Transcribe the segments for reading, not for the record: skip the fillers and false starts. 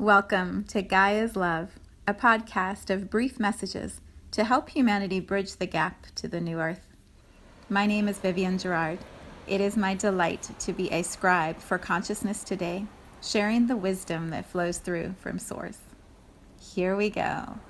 Welcome to Gaia's Love, a podcast of brief messages to help humanity bridge the gap to the new earth. My name is Vivienne Gerard. It is my delight to be a scribe for consciousness today, sharing the wisdom that flows through from Source. Here we go.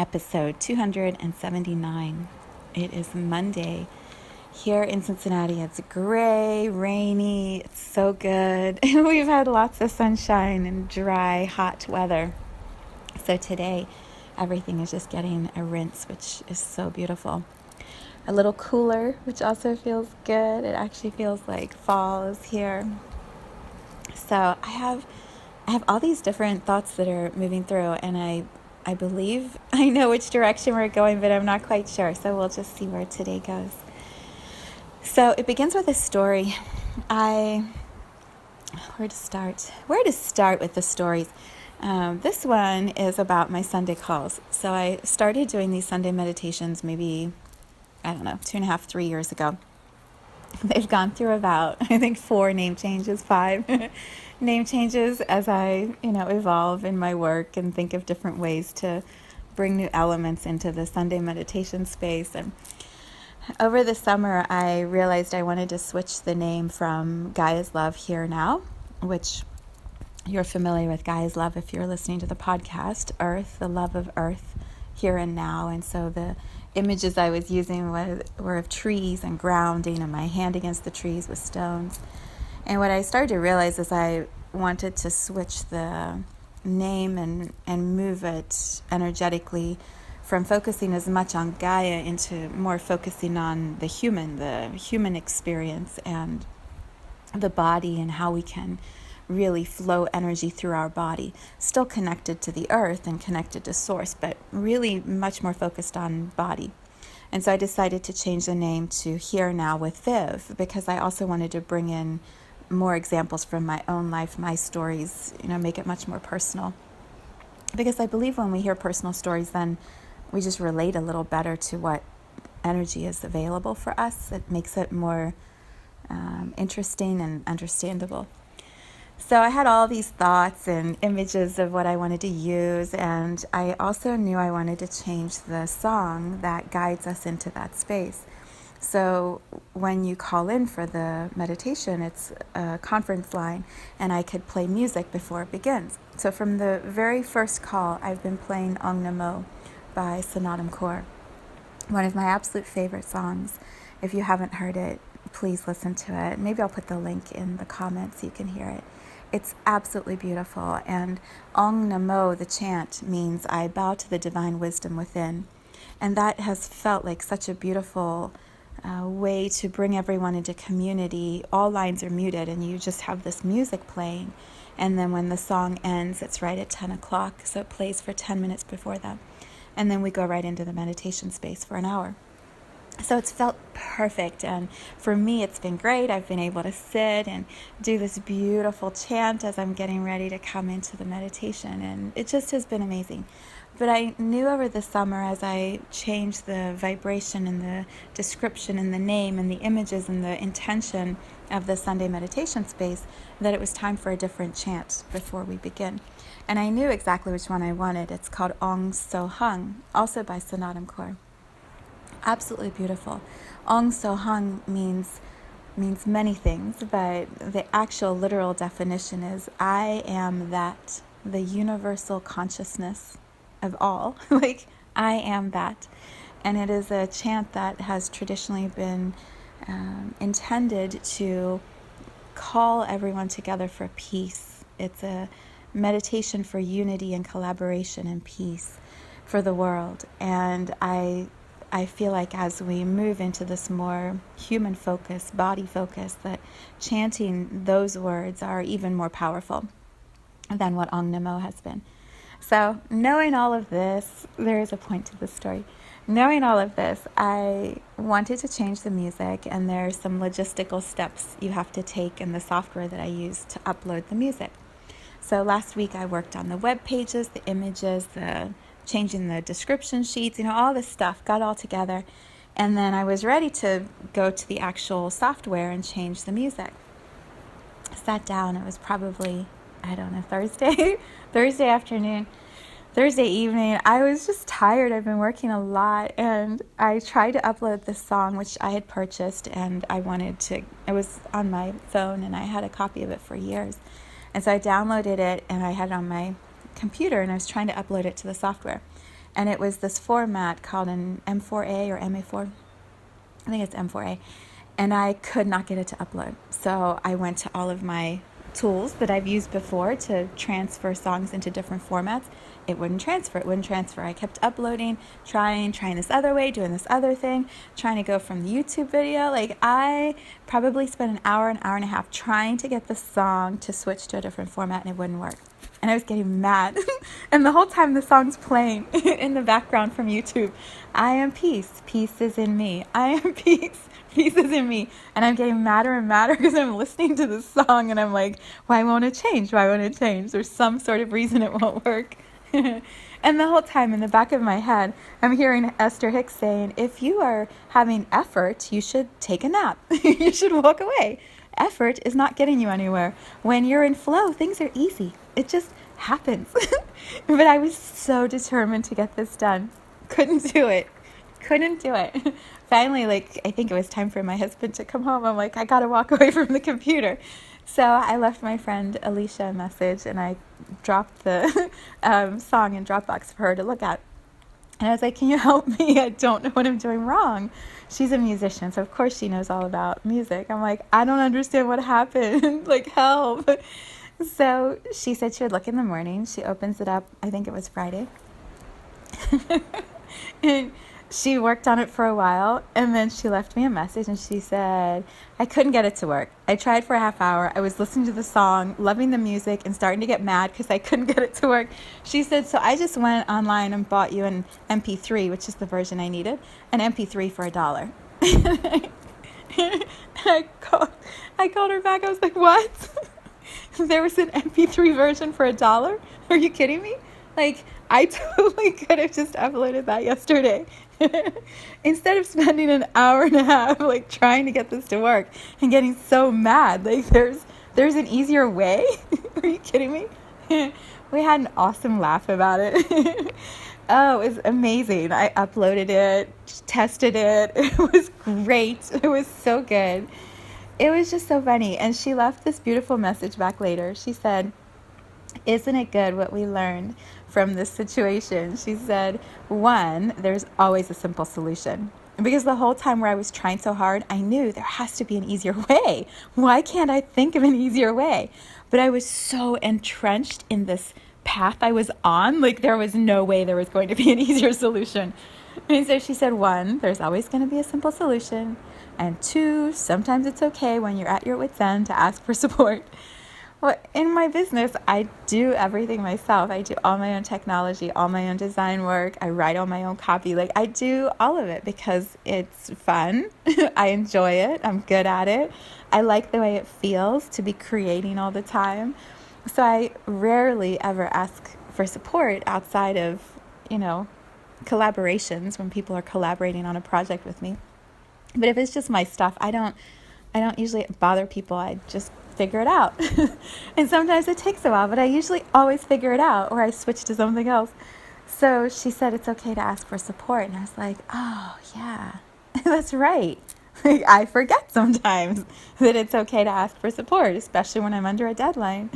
Episode 279. It is Monday. Here in Cincinnati, it's gray, rainy, it's so good. We've had lots of sunshine and dry, hot weather. So today, everything is just getting a rinse, which is so beautiful. A little cooler, which also feels good. It actually feels like fall is here. So I have all these different thoughts that are moving through, and I believe I know which direction we're going, but I'm not quite sure. So we'll just see where today goes. So it begins with a story. Where to start with the stories? This one is about my Sunday calls. So I started doing these Sunday meditations maybe, 2.5, 3 years ago. They've gone through about, 4 name changes, 5 name changes as I, evolve in my work and think of different ways to bring new elements into the Sunday meditation space. And over the summer, I realized I wanted to switch the name from Gaia's Love Here Now, which you're familiar with Gaia's Love if you're listening to the podcast, Earth, the love of Earth, here and now. And so the images I was using were of trees and grounding and my hand against the trees with stones. And what I started to realize is I wanted to switch the name and move it energetically from focusing as much on Gaia into more focusing on the human experience and the body and how we can really flow energy through our body, still connected to the earth and connected to source, but really much more focused on body. And so I decided to change the name to Here Now with Viv, because I also wanted to bring in more examples from my own life, my stories, make it much more personal. Because I believe when we hear personal stories, then we just relate a little better to what energy is available for us. It makes it more interesting and understandable. So I had all these thoughts and images of what I wanted to use, and I also knew I wanted to change the song that guides us into that space. So when you call in for the meditation, it's a conference line, and I could play music before it begins. So from the very first call, I've been playing Ong Namo by Sanatnam Kaur, one of my absolute favorite songs. If you haven't heard it, please listen to it. Maybe I'll put the link in the comments so you can hear it. It's absolutely beautiful. And Ong Namo, the chant, means I bow to the divine wisdom within. And that has felt like such a beautiful way to bring everyone into community. All lines are muted and you just have this music playing. And then when the song ends, it's right at 10 o'clock. So it plays for 10 minutes before that. And then we go right into the meditation space for an hour. So it's felt perfect, and for me it's been great. I've been able to sit and do this beautiful chant as I'm getting ready to come into the meditation, and it just has been amazing. But I knew over the summer, as I changed the vibration and the description and the name and the images and the intention of the Sunday meditation space, that it was time for a different chant before we begin. And I knew exactly which one I wanted. It's called Ong So Hung, also by Sanatnam Kaur. Absolutely beautiful. Ong So Hung means many things, but the actual literal definition is I am that, the universal consciousness of all. Like, I am that. And it is a chant that has traditionally been intended to call everyone together for peace. It's a meditation for unity and collaboration and peace for the world. And I feel like as we move into this more human focus, body focus, that chanting those words are even more powerful than what Ong Namo has been. So, knowing all of this, there is a point to this story. Knowing all of this, I wanted to change the music, and there's some logistical steps you have to take in the software that I use to upload the music. So last week I worked on the web pages, the images, the changing the description sheets, all this stuff, got all together. And then I was ready to go to the actual software and change the music. I sat down, it was probably, I don't know, Thursday afternoon, Thursday evening. I was just tired. I've been working a lot, and I tried to upload this song, which I had purchased, and it was on my phone, and I had a copy of it for years. And so I downloaded it, and I had it on my computer, and I was trying to upload it to the software. And it was this format called an M4A or MA4. I think it's M4A. And I could not get it to upload. So I went to all of my tools that I've used before to transfer songs into different formats. It wouldn't transfer. I kept uploading, trying this other way, doing this other thing, trying to go from the YouTube video. I probably spent an hour and a half trying to get the song to switch to a different format, and it wouldn't work. And I was getting mad. And the whole time the song's playing in the background from YouTube. I am peace. Peace is in me. I am peace. Peace is in me. And I'm getting madder and madder because I'm listening to this song and I'm like, why won't it change? There's some sort of reason it won't work. And the whole time in the back of my head, I'm hearing Esther Hicks saying, if you are having effort, you should take a nap. You should walk away. Effort is not getting you anywhere. When you're in flow, things are easy. It just happens. But I was so determined to get this done. Couldn't do it. Finally, I think it was time for my husband to come home. I'm like, I gotta walk away from the computer. So I left my friend Alicia a message, and I dropped the song in Dropbox for her to look at. And I was like, can you help me? I don't know what I'm doing wrong. She's a musician, so of course she knows all about music. I'm like, I don't understand what happened. Help. So she said she would look in the morning. She opens it up. I think it was Friday. And she worked on it for a while, and then she left me a message, and she said, I couldn't get it to work. I tried for a half hour. I was listening to the song, loving the music, and starting to get mad because I couldn't get it to work. She said, so I just went online and bought you an MP3, which is the version I needed, an MP3 for $1. I called her back. I was like, what? There was an MP3 version for $1? Are you kidding me? I totally could have just uploaded that yesterday. Instead of spending an hour and a half trying to get this to work and getting so mad. There's an easier way. Are you kidding me? We had an awesome laugh about it. Oh, it was amazing. I uploaded it, tested it. It was great. It was so good. It was just so funny. And she left this beautiful message back later. She said, isn't it good what we learned from this situation? She said, one, there's always a simple solution. Because the whole time where I was trying so hard, I knew there has to be an easier way. Why can't I think of an easier way? But I was so entrenched in this path I was on, there was no way there was going to be an easier solution. And so she said, one, there's always going to be a simple solution. And two, sometimes it's okay when you're at your wit's end to ask for support. Well, in my business, I do everything myself. I do all my own technology, all my own design work. I write all my own copy. I do all of it because it's fun. I enjoy it. I'm good at it. I like the way it feels to be creating all the time. So I rarely ever ask for support outside of, collaborations when people are collaborating on a project with me. But if it's just my stuff, I don't usually bother people. I just figure it out. And sometimes it takes a while, but I usually always figure it out, or I switch to something else. So she said it's okay to ask for support, and I was like, oh yeah, that's right. I forget sometimes that it's okay to ask for support, especially when I'm under a deadline.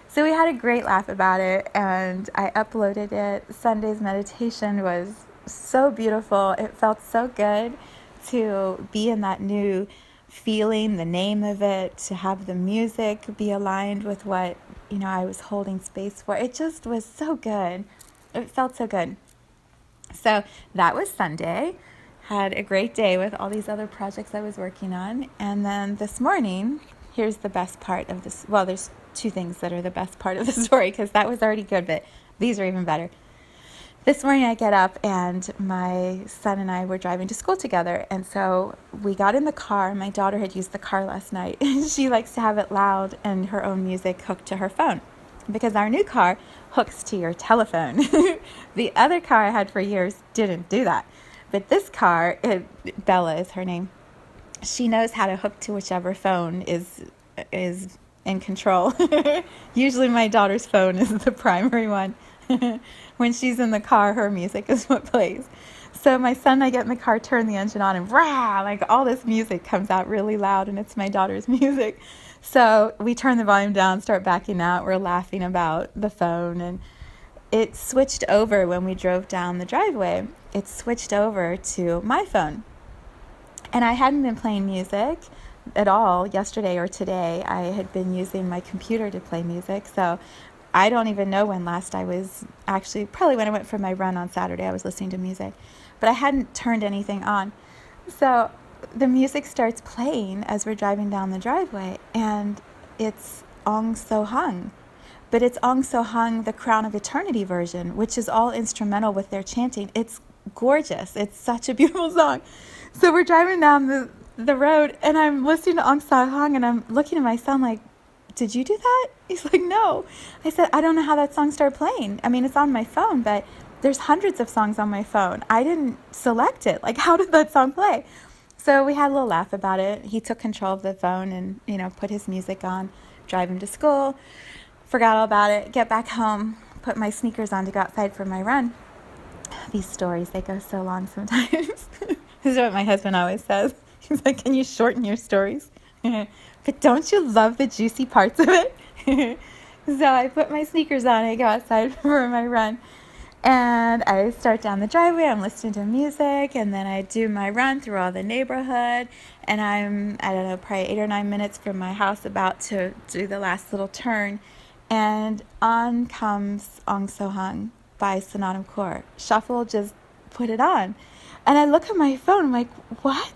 So we had a great laugh about it, and I uploaded it. Sunday's meditation was so beautiful. It felt so good to be in that new feeling, the name of it, to have the music be aligned with what, I was holding space for. It just was so good. It felt so good. So that was Sunday. Had a great day with all these other projects I was working on. And then this morning, here's the best part of this. Well, there's two things that are the best part of the story, because that was already good, but These are even better. This morning I get up and my son and I were driving to school together. And so we got in the car. My daughter had used the car last night. She likes to have it loud and her own music hooked to her phone because our new car hooks to your telephone. The other car I had for years didn't do that. But this car, Bella is her name, she knows how to hook to whichever phone is in control. Usually my daughter's phone is the primary one. When she's in the car, her music is what plays. So my son and I get in the car, turn the engine on, and rah, like all this music comes out really loud, and it's my daughter's music. So we turn the volume down, start backing out. We're laughing about the phone, and it switched over when we drove down the driveway. It switched over to my phone. And I hadn't been playing music at all yesterday or today. I had been using my computer to play music. So I don't even know when last I was actually, probably when I went for my run on Saturday, I was listening to music. But I hadn't turned anything on. So the music starts playing as we're driving down the driveway. And it's Ong So Hung. But it's Ong So Hung, the Crown of Eternity version, which is all instrumental with their chanting. It's gorgeous. It's such a beautiful song. So we're driving down the road, and I'm listening to Ong So Hung, and I'm looking at my son like, did you do that? He's like, no. I said, I don't know how that song started playing. I mean, it's on my phone, but there's hundreds of songs on my phone. I didn't select it. Like, how did that song play? So we had a little laugh about it. He took control of the phone and, put his music on, drive him to school. Forgot all about it, get back home, put my sneakers on to go outside for my run. These stories, they go so long sometimes. This is what my husband always says. He's like, can you shorten your stories? But don't you love the juicy parts of it? So I put my sneakers on, I go outside for my run, and I start down the driveway. I'm listening to music, and then I do my run through all the neighborhood, and I'm, I don't know, probably 8 or 9 minutes from my house, about to do the last little turn. And on comes Ong So Hung by Sonam Kaur. Shuffle just put it on. And I look at my phone, I'm like, what?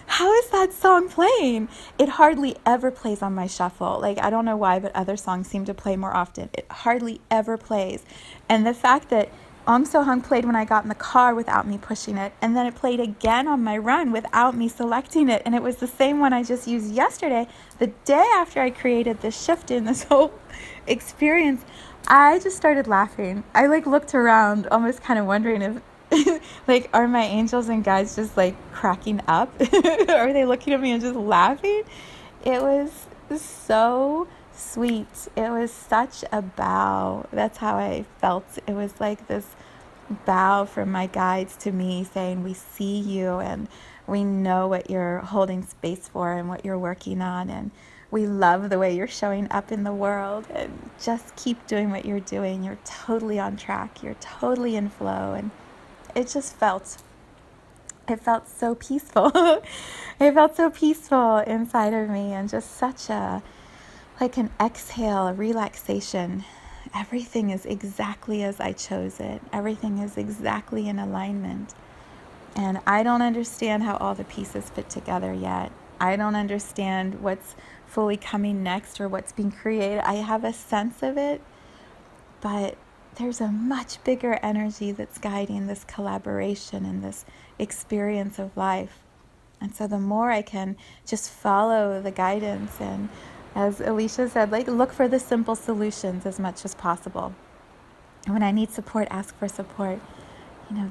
How is that song playing? It hardly ever plays on my shuffle. Like, I don't know why, but other songs seem to play more often. It hardly ever plays. And the fact that Ong So Hung played when I got in the car without me pushing it, and then it played again on my run without me selecting it, and it was the same one I just used yesterday, the day after I created this shift in this whole experience. I just started laughing. I looked around, almost kind of wondering if are my angels and guides just cracking up? Are they looking at me and just laughing? It was so sweet. It was such a bow. That's how I felt. It was like this bow from my guides to me, saying, we see you and we know what you're holding space for and what you're working on, and we love the way you're showing up in the world, and just keep doing what you're doing. You're totally on track. You're totally in flow. And it felt so peaceful. It felt so peaceful inside of me, and just such an exhale, a relaxation. Everything is exactly as I chose it. Everything is exactly in alignment. And I don't understand how all the pieces fit together yet. I don't understand what's fully coming next or what's being created. I have a sense of it, but there's a much bigger energy that's guiding this collaboration and this experience of life. And so the more I can just follow the guidance, and as Alicia said, look for the simple solutions as much as possible. And when I need support, ask for support.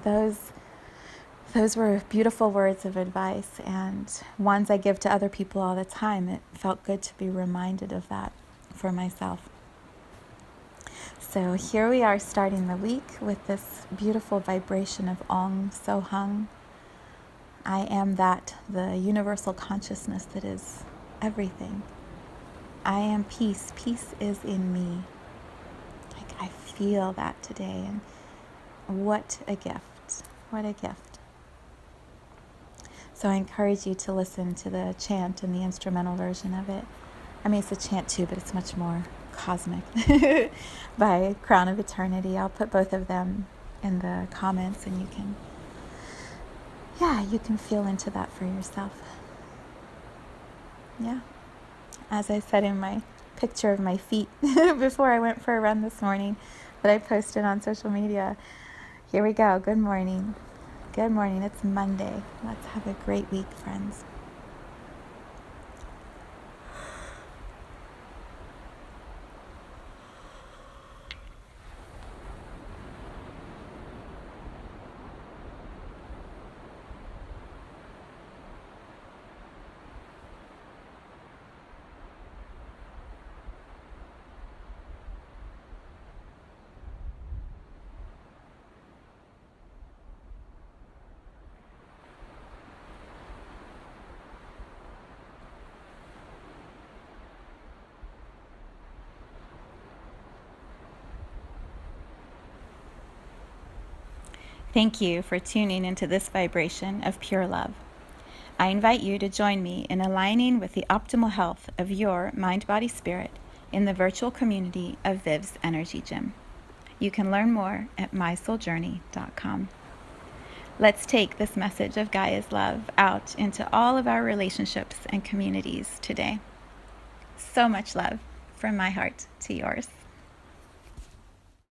Those were beautiful words of advice, and ones I give to other people all the time. It felt good to be reminded of that for myself. So here we are, starting the week with this beautiful vibration of Ong So Hung. I am that, the universal consciousness that is everything. I am peace. Peace is in me. I feel that today, and what a gift. What a gift. So I encourage you to listen to the chant and the instrumental version of it. I mean, it's a chant too, but it's much more cosmic, by Crown of Eternity. I'll put both of them in the comments, and you can feel into that for yourself. Yeah. As I said in my picture of my feet before I went for a run this morning, that I posted on social media. Here we go. Good morning. Good morning. It's Monday. Let's have a great week, friends. Thank you for tuning into this vibration of pure love. I invite you to join me in aligning with the optimal health of your mind, body, spirit in the virtual community of Viv's Energy Gym. You can learn more at mysouljourney.com. Let's take this message of Gaia's love out into all of our relationships and communities today. So much love from my heart to yours.